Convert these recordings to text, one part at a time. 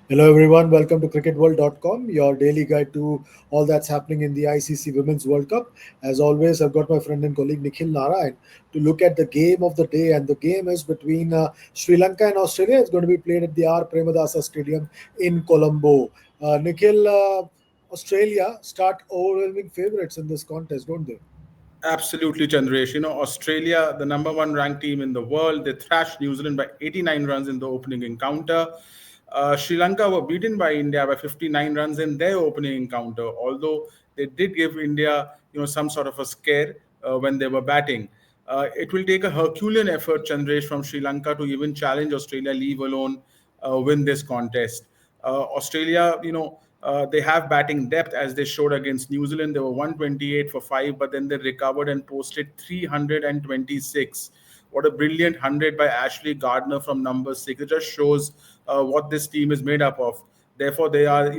Hello, everyone. Welcome to cricketworld.com, your daily guide to all that's happening in the ICC Women's World Cup. As always, I've got my friend and colleague Nikhil Narayan to look at the game of the day. And the game is between Sri Lanka and Australia. It's going to be played at the R. Premadasa Stadium in Colombo. Nikhil, Australia start overwhelming favourites in this contest, don't they? Absolutely, Chandresh. Australia, the number one ranked team in the world, they thrashed New Zealand by 89 runs in the opening encounter. Sri Lanka were beaten by India by 59 runs in their opening encounter, although they did give India, some sort of a scare when they were batting. It will take a Herculean effort, Chandresh, from Sri Lanka to even challenge Australia, leave alone win this contest. Australia, they have batting depth as they showed against New Zealand. They were 128 for 5, but then they recovered and posted 326. What a brilliant 100 by Ashley Gardner from number 6. It just shows what this team is made up of. Therefore, they are,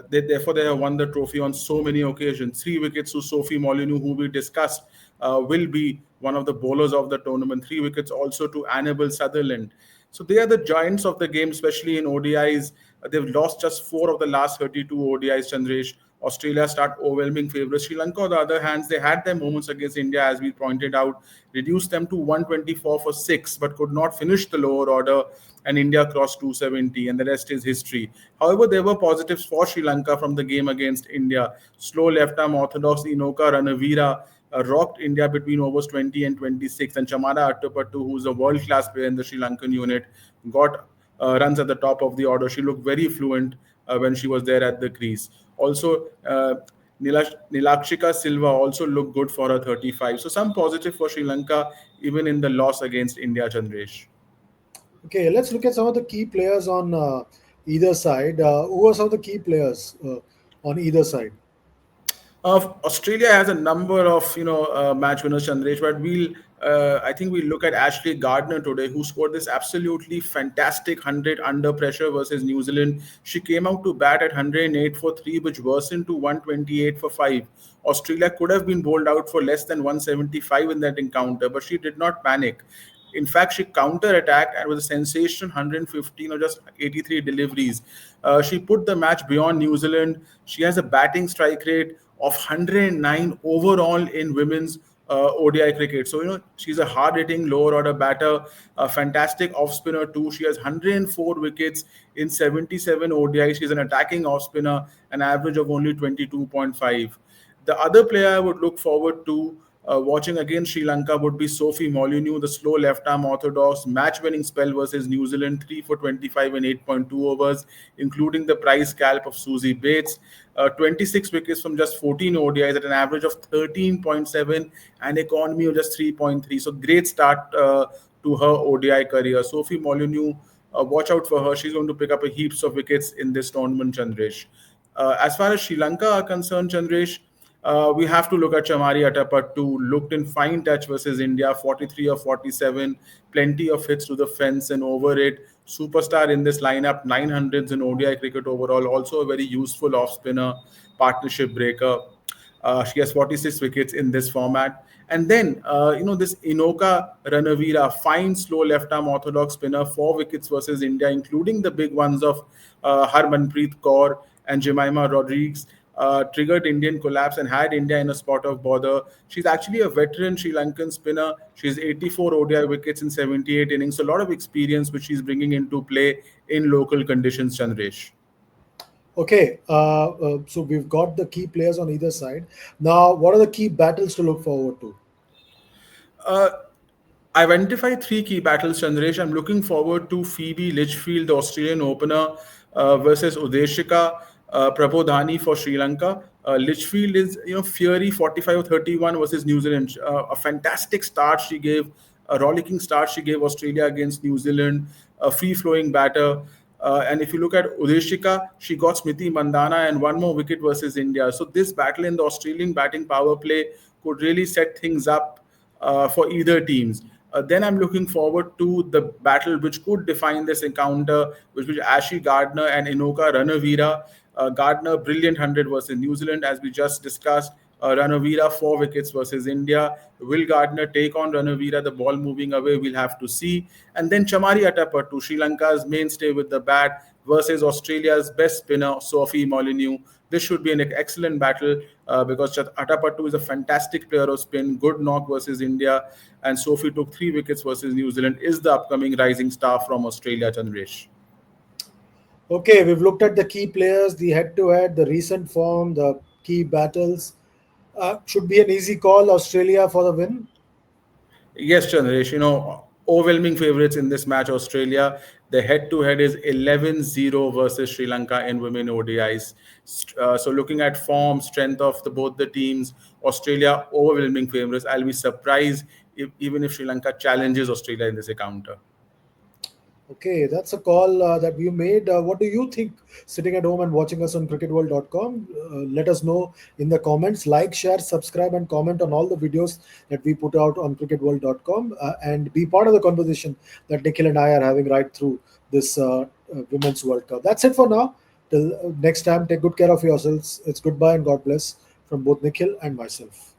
therefore they have won the trophy on so many occasions. 3 wickets to Sophie Molyneux, who we discussed, will be one of the bowlers of the tournament. 3 wickets also to Annabel Sutherland. So they are the giants of the game, especially in ODIs. They've lost just 4 of the last 32 ODIs, Chandresh. Australia start overwhelming favourites. Sri Lanka, on the other hand, they had their moments against India, as we pointed out, reduced them to 124 for 6, but could not finish the lower order, and India crossed 270, and the rest is history. However, there were positives for Sri Lanka from the game against India. Slow left-arm orthodox Inoka Ranavira rocked India between overs 20 and 26, and Chamara Attapattu, who's a world-class player in the Sri Lankan unit, got runs at the top of the order. She looked very fluent when she was there at the crease. Also, Nilakshika Silva also looked good for her 35. So some positive for Sri Lanka, even in the loss against India, Chandresh. Okay, let's look at some of the key players on either side. Who are some of the key players on either side? Australia has a number of match winners, Chandresh, but I think we'll look at Ashley Gardner today, who scored this absolutely fantastic 100 under pressure versus New Zealand. She came out to bat at 108 for 3, which worsened to 128 for 5. Australia could have been bowled out for less than 175 in that encounter, but she did not panic. In fact, she counter-attacked and with a sensational 115 or just 83 deliveries. She put the match beyond New Zealand. She has a batting strike rate of 109 overall in women's ODI cricket. So, she's a hard-hitting lower order batter, a fantastic off-spinner too. She has 104 wickets in 77 ODI. She's an attacking off-spinner, an average of only 22.5. The other player I would look forward to watching against Sri Lanka would be Sophie Molyneux, the slow left-arm orthodox match-winning spell versus New Zealand, 3 for 25 in 8.2 overs, including the prize scalp of Susie Bates. 26 wickets from just 14 ODIs at an average of 13.7 and economy of just 3.3. So great start to her ODI career. Sophie Molyneux, watch out for her. She's going to pick up a heaps of wickets in this tournament, Chandresh. As far as Sri Lanka are concerned, Chandresh, we have to look at Chamari Attapattu, looked in fine touch versus India, 43 of 47, plenty of hits to the fence and over it. Superstar in this lineup, 900s in ODI cricket overall, also a very useful off spinner, partnership breaker. She has 46 wickets in this format. And then, this Inoka Ranavira, fine slow left arm orthodox spinner, 4 wickets versus India, including the big ones of Harmanpreet Kaur and Jemima Rodriguez. Triggered Indian collapse and had India in a spot of bother. She's actually a veteran Sri Lankan spinner. She's 84 ODI wickets in 78 innings. So a lot of experience which she's bringing into play in local conditions, Chandresh. Okay, so we've got the key players on either side. Now, what are the key battles to look forward to? Uh, I've identified 3 key battles, Chandresh. I'm looking forward to Phoebe Litchfield, the Australian opener, versus Udeshika Prabodhani for Sri Lanka. Litchfield is, Fury 45-31 versus New Zealand. A fantastic start she gave, a rollicking start she gave Australia against New Zealand, a free-flowing batter. And if you look at Udeshika, she got Smriti Mandana and 1 more wicket versus India. So this battle in the Australian batting power play could really set things up for either teams. Then I'm looking forward to the battle which could define this encounter, which was Ashley Gardner and Inoka Ranavira. Gardner, brilliant 100 versus New Zealand, as we just discussed. Ranavira 4 wickets versus India. Will Gardner take on Ranavira? The ball moving away, we'll have to see. And then Chamari Atapattu, Sri Lanka's mainstay with the bat versus Australia's best spinner, Sophie Molyneux. This should be an excellent battle because Atapattu is a fantastic player of spin, good knock versus India, and Sophie took 3 wickets versus New Zealand, is the upcoming rising star from Australia, Chandresh. Okay, we've looked at the key players, the head-to-head, the recent form, the key battles. Should be an easy call, Australia for the win. Yes, Chandresh, overwhelming favorites in this match, Australia. The head to head is 11-0 versus Sri Lanka in women ODIs. So, looking at form, strength of both the teams, Australia overwhelming favorites. I'll be surprised even if Sri Lanka challenges Australia in this encounter. Okay, that's a call that we made. What do you think sitting at home and watching us on cricketworld.com? Let us know in the comments. Like, share, subscribe, and comment on all the videos that we put out on cricketworld.com and be part of the conversation that Nikhil and I are having right through this Women's World Cup. That's it for now. Till next time, take good care of yourselves. It's goodbye and God bless from both Nikhil and myself.